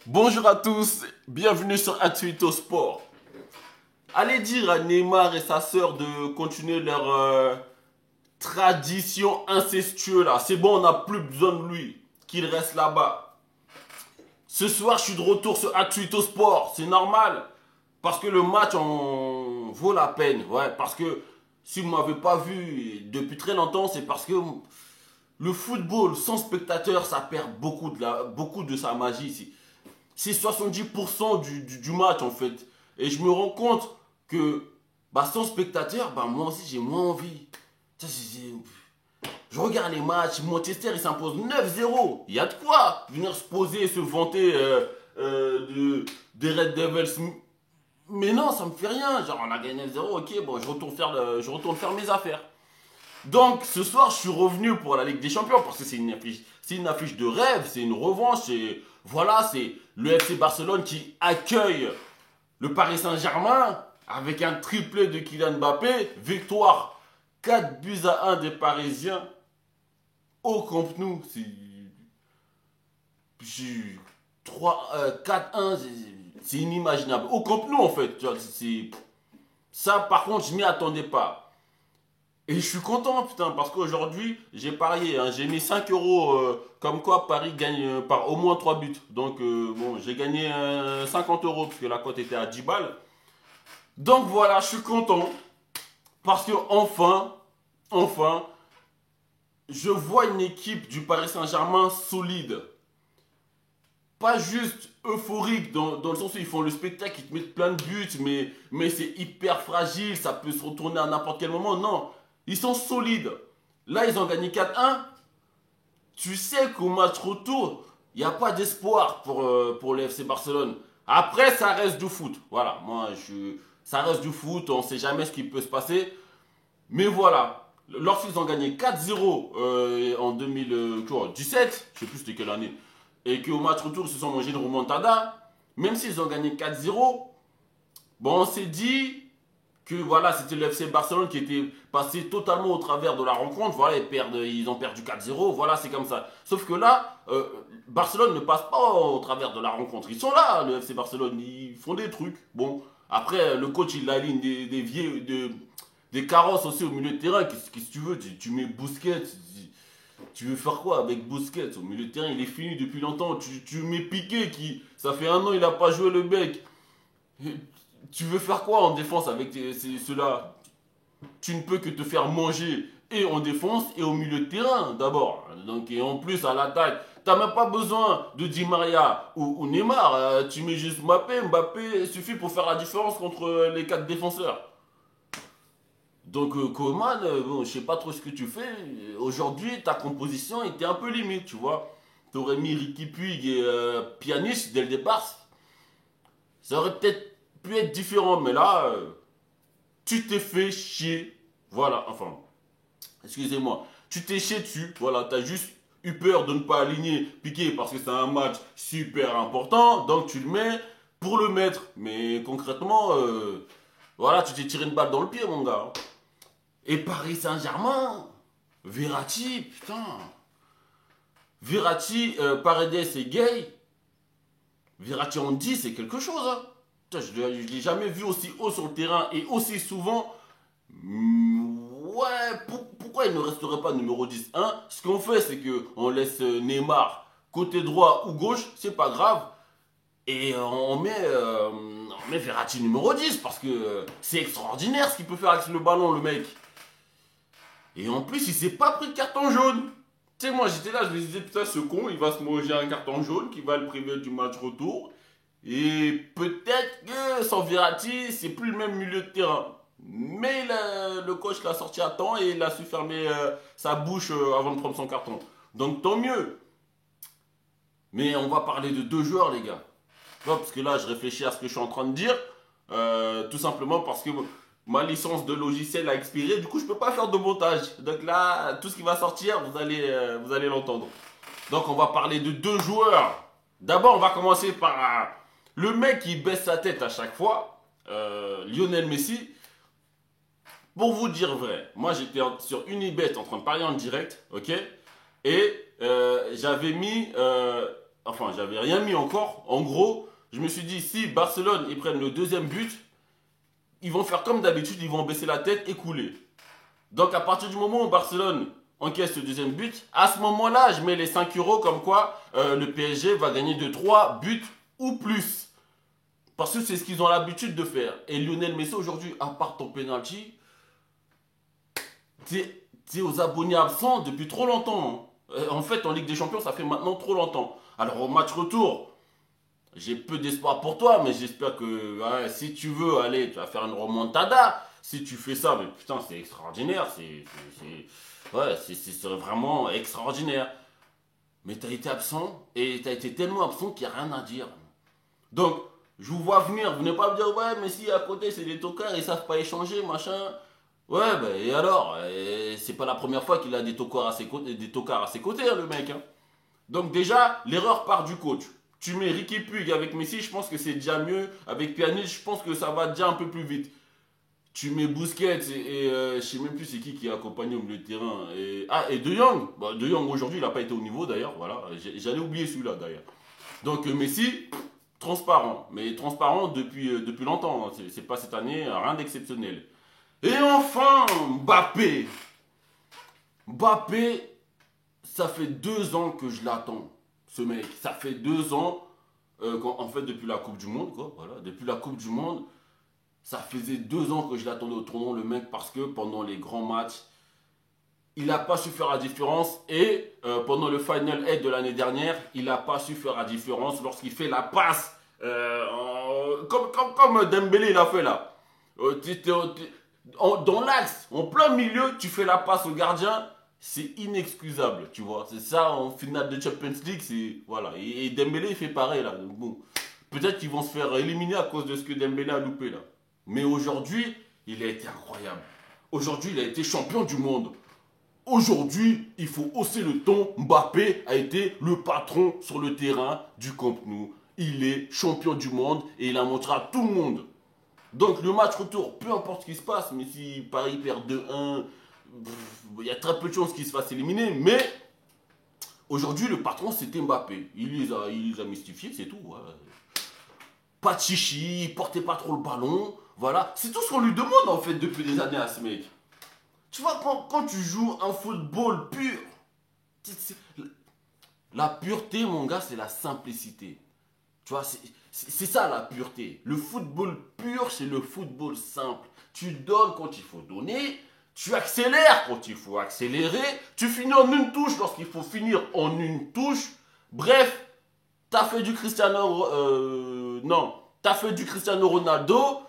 Bonjour à tous, bienvenue sur Atuito Sport. Allez dire à Neymar et sa sœur de continuer leur tradition incestueuse là. C'est bon, on n'a plus besoin de lui, qu'il reste là-bas. Ce soir, je suis de retour sur Atuito Sport, c'est normal. Parce que le match en vaut la peine. Ouais, parce que si vous ne m'avez pas vu depuis très longtemps, c'est parce que le football sans spectateur, ça perd beaucoup de sa magie ici. C'est 70% du match en fait. Et je me rends compte que sans spectateur, moi aussi j'ai moins envie. Je regarde les matchs, Manchester il s'impose 9-0. Il y a de quoi venir se poser et se vanter des Red Devils. Mais non, ça me fait rien. Genre on a gagné 9-0, ok, bon je retourne faire mes affaires. Donc ce soir, je suis revenu pour la Ligue des Champions parce que c'est une affiche de rêve, c'est une revanche. Et voilà, c'est le FC Barcelone qui accueille le Paris Saint-Germain avec un triplé de Kylian Mbappé. Victoire 4-1 des Parisiens au Camp Nou. C'est 4-1, c'est inimaginable. Au Camp Nou en fait. Ça par contre, je m'y attendais pas. Et je suis content, putain, parce qu'aujourd'hui, j'ai parié, hein, j'ai mis 5 euros comme quoi Paris gagne par au moins 3 buts. Donc, bon, j'ai gagné 50 euros parce que la cote était à 10 balles. Donc voilà, je suis content parce que enfin, je vois une équipe du Paris Saint-Germain solide. Pas juste euphorique dans le sens où ils font le spectacle, ils te mettent plein de buts, mais c'est hyper fragile, ça peut se retourner à n'importe quel moment. Non, ils sont solides. Là, ils ont gagné 4-1. Tu sais qu'au match retour, il n'y a pas d'espoir pour le FC Barcelone. Après, ça reste du foot. Voilà, ça reste du foot, on ne sait jamais ce qui peut se passer. Mais voilà, lorsqu'ils ont gagné 4-0 en 2017, je ne sais plus c'était quelle année, et qu'au match retour, ils se sont mangés une remontada, même s'ils ont gagné 4-0, bon, on s'est dit que voilà, c'était le FC Barcelone qui était passé totalement au travers de la rencontre. Voilà, ils ont perdu 4-0, voilà, c'est comme ça. Sauf que là, Barcelone ne passe pas au travers de la rencontre. Ils sont là, le FC Barcelone, ils font des trucs. Bon, après, le coach, il aligne des carrosses aussi au milieu de terrain. Qu'est-ce que tu veux? Tu mets Busquets. Tu veux faire quoi avec Busquets? Au milieu de terrain, il est fini depuis longtemps. Tu mets Piqué, ça fait un an, il n'a pas joué le bec. Tu veux faire quoi en défense avec ceux-là? Tu ne peux que te faire manger et en défense et au milieu de terrain d'abord. Donc, et en plus à l'attaque, t'as même pas besoin de Di Maria ou Neymar. Tu mets juste Mbappé suffit pour faire la différence contre les quatre défenseurs. Donc Coman, bon, je sais pas trop ce que tu fais. Aujourd'hui, ta composition était un peu limite, tu vois. T'aurais mis Ricky Puig et Pjanic dès le départ. Ça aurait peut-être pu être différent, mais là, tu t'es fait chier. Voilà, enfin, excusez-moi. Tu t'es chié dessus. Voilà, t'as juste eu peur de ne pas aligner Piqué parce que c'est un match super important. Donc tu le mets pour le mettre. Mais concrètement, voilà, tu t'es tiré une balle dans le pied, mon gars. Et Paris Saint-Germain, Verratti, putain. Verratti, Paredes et Gay. Verratti en 10, c'est quelque chose, hein. Putain, je ne l'ai jamais vu aussi haut sur le terrain et aussi souvent. Ouais, pourquoi il ne resterait pas numéro 10, hein? Ce qu'on fait, c'est qu'on laisse Neymar côté droit ou gauche, c'est pas grave. Et on met Verratti numéro 10 parce que c'est extraordinaire ce qu'il peut faire avec le ballon, le mec. Et en plus, il s'est pas pris de carton jaune. Tu sais, moi j'étais là, je me disais, putain, ce con, il va se manger un carton jaune qui va le priver du match retour. Et peut-être que sans Verratti, c'est plus le même milieu de terrain. Mais le coach l'a sorti à temps et il a su fermer sa bouche avant de prendre son carton. Donc tant mieux. Mais on va parler de deux joueurs, les gars. Parce que là, je réfléchis à ce que je suis en train de dire. Tout simplement parce que ma licence de logiciel a expiré. Du coup, je ne peux pas faire de montage. Donc là, tout ce qui va sortir, vous allez l'entendre. Donc on va parler de deux joueurs. D'abord, on va commencer par le mec qui baisse sa tête à chaque fois. Lionel Messi. Pour vous dire vrai, moi j'étais sur Unibet en train de parier en direct, ok? Et j'avais mis enfin, j'avais rien mis encore. En gros, je me suis dit, si Barcelone, ils prennent le deuxième but, ils vont faire comme d'habitude, ils vont baisser la tête et couler. Donc, à partir du moment où Barcelone encaisse le deuxième but, à ce moment-là, je mets les 5 euros comme quoi le PSG va gagner de 3 buts ou plus. Parce que c'est ce qu'ils ont l'habitude de faire. Et Lionel Messi, aujourd'hui, à part ton penalty, t'es aux abonnés absents depuis trop longtemps. En fait, en Ligue des Champions, ça fait maintenant trop longtemps. Alors, au match retour, j'ai peu d'espoir pour toi, mais j'espère que ouais, si tu veux, allez, tu vas faire une remontada. Si tu fais ça, mais putain, c'est extraordinaire. C'est vraiment extraordinaire. Mais t'as été absent, et t'as été tellement absent qu'il n'y a rien à dire. Donc, je vous vois venir, vous venez pas me dire, ouais, mais si à côté c'est des tocards, ils savent pas échanger, machin. Ouais, bah, et alors c'est pas la première fois qu'il a des tocards à ses côtés, hein, le mec. Hein. Donc, déjà, l'erreur part du coach. Tu mets Ricky Puig avec Messi, je pense que c'est déjà mieux. Avec Pjanic, je pense que ça va déjà un peu plus vite. Tu mets Busquets je sais même plus c'est qui a accompagné au milieu de terrain. Et De Jong. Bah, De Jong aujourd'hui, il n'a pas été au niveau d'ailleurs. Voilà, j'allais oublier celui-là d'ailleurs. Donc Messi, transparent. Mais transparent depuis longtemps. Hein. C'est pas cette année, rien d'exceptionnel. Et enfin, Mbappé. Mbappé, ça fait 2 ans que je l'attends. Ce mec, ça fait 2 ans. En fait, depuis la Coupe du Monde, quoi. Voilà, depuis la Coupe du Monde. Ça faisait 2 ans que je l'attendais au tournoi, le mec, parce que pendant les grands matchs, il n'a pas su faire la différence. Et pendant le Final 8 de l'année dernière, il n'a pas su faire la différence lorsqu'il fait la passe. Comme Dembélé l'a fait là. Dans l'axe, en plein milieu, tu fais la passe au gardien. C'est inexcusable, tu vois. C'est ça en finale de Champions League. Voilà. Et Dembélé, il fait pareil là. Donc, bon. Peut-être qu'ils vont se faire éliminer à cause de ce que Dembélé a loupé là. Mais aujourd'hui, il a été incroyable. Aujourd'hui, il a été champion du monde. Aujourd'hui, il faut hausser le ton. Mbappé a été le patron sur le terrain du Camp Nou. Il est champion du monde et il a montré à tout le monde. Donc le match retour, peu importe ce qui se passe, mais si Paris perd 2-1, il y a très peu de chances qu'il se fasse éliminer. Mais aujourd'hui, le patron, c'était Mbappé. Il les a mystifiés, c'est tout. Ouais. Pas de chichi, il portait pas trop le ballon. Voilà, c'est tout ce qu'on lui demande en fait depuis des années à ce mec. Tu vois, quand tu joues un football pur, la pureté, mon gars, c'est la simplicité. Tu vois, c'est ça la pureté. Le football pur, c'est le football simple. Tu donnes quand il faut donner, tu accélères quand il faut accélérer, tu finis en une touche lorsqu'il faut finir en une touche. Bref, t'as fait du Cristiano... non, t'as fait du Cristiano Ronaldo,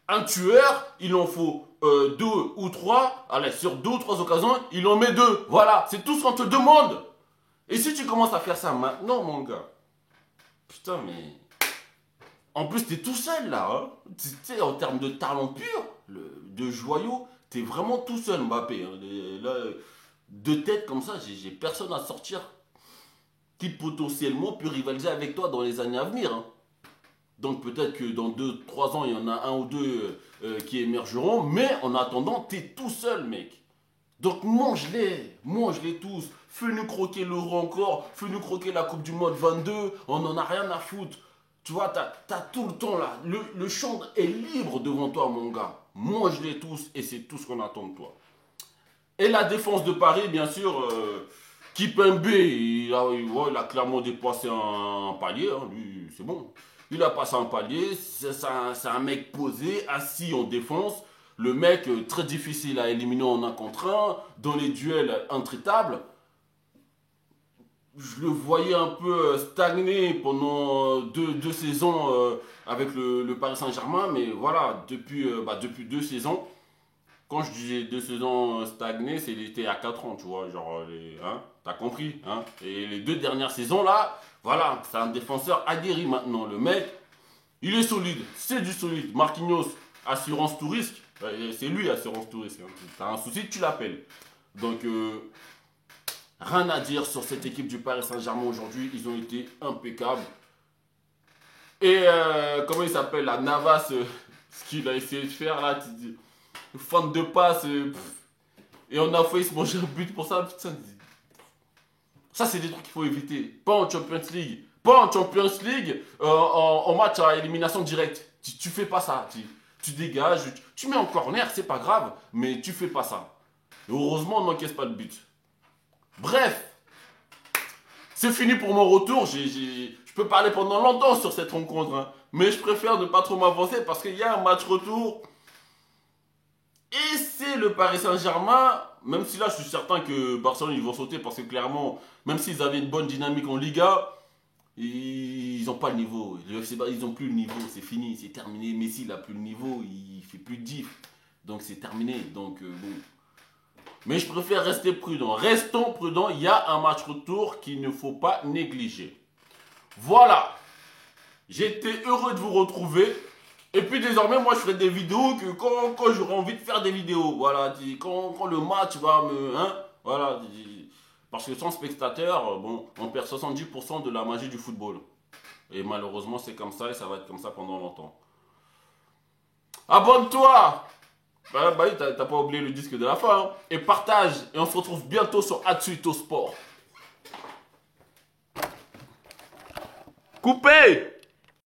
un tueur, il en faut 2 ou 3. Allez, sur 2 ou 3 occasions, il en met 2. Voilà, c'est tout ce qu'on te demande. Et si tu commences à faire ça maintenant, mon gars, putain, mais... En plus, t'es tout seul, là. Hein. Tu sais, en termes de talent pur, de joyau, t'es vraiment tout seul, Mbappé. Hein. Là, de tête comme ça, j'ai personne à sortir qui potentiellement peut rivaliser avec toi dans les années à venir. Hein. Donc peut-être que dans 2, 3 ans, il y en a un ou deux qui émergeront. Mais en attendant, t'es tout seul, mec. Donc mange-les tous. Fais-nous croquer l'Euro encore. Fais-nous croquer la Coupe du Monde 22. On n'en a rien à foutre. Tu vois, t'as tout le temps là. Le champ est libre devant toi, mon gars. Mange-les tous et c'est tout ce qu'on attend de toi. Et la défense de Paris, bien sûr, Kipembe, il a clairement dépassé un palier. Hein, lui, c'est bon. Il a passé un palier. C'est un mec posé, assis en défense. Le mec, très difficile à éliminer en 1 contre 1. Dans les duels intraitables. Je le voyais un peu stagner pendant deux saisons avec le Paris Saint-Germain. Mais voilà, depuis 2 saisons. Quand je disais 2 saisons stagnées, c'était à 4 ans, tu vois. Genre, hein, t'as compris. Hein. Et les 2 dernières saisons, là, voilà, c'est un défenseur aguerri maintenant. Le mec, il est solide. C'est du solide. Marquinhos, assurance tout risque. C'est lui, assurance tout risque. Hein. T'as un souci, tu l'appelles. Donc, rien à dire sur cette équipe du Paris Saint-Germain aujourd'hui. Ils ont été impeccables. Et comment il s'appelle, la Navas, ce qu'il a essayé de faire là, fan de passe, et on a failli se manger un but pour ça. Putain, Ça, c'est des trucs qu'il faut éviter. Pas en Champions League. Pas en Champions League, en match à élimination directe. Tu fais pas ça. Tu dégages, tu mets en corner, c'est pas grave, mais tu fais pas ça. Et heureusement, on n'encaisse pas de but. Bref, c'est fini pour mon retour. Je peux parler pendant longtemps sur cette rencontre, hein. Mais je préfère ne pas trop m'avancer parce qu'il y a un match retour. Et c'est le Paris Saint-Germain. Même si là, je suis certain que Barcelone, ils vont sauter parce que clairement, même s'ils avaient une bonne dynamique en Liga, ils n'ont pas le niveau. Le FC ils n'ont plus le niveau. C'est fini, c'est terminé. Messi, il n'a plus le niveau. Il fait plus de diff. Donc c'est terminé. Donc bon. Mais je préfère rester prudent. Restons prudents. Il y a un match retour qu'il ne faut pas négliger. Voilà. J'étais heureux de vous retrouver. Et puis désormais, moi, je ferai des vidéos que quand j'aurai envie de faire des vidéos. Voilà. Quand le match va me... Hein, voilà. Parce que sans spectateurs, bon, on perd 70% de la magie du football. Et malheureusement, c'est comme ça et ça va être comme ça pendant longtemps. Abonne-toi! Bah oui, t'as pas oublié le disque de la fin. Hein. Et partage. Et on se retrouve bientôt sur Atsuito Sport. Coupé!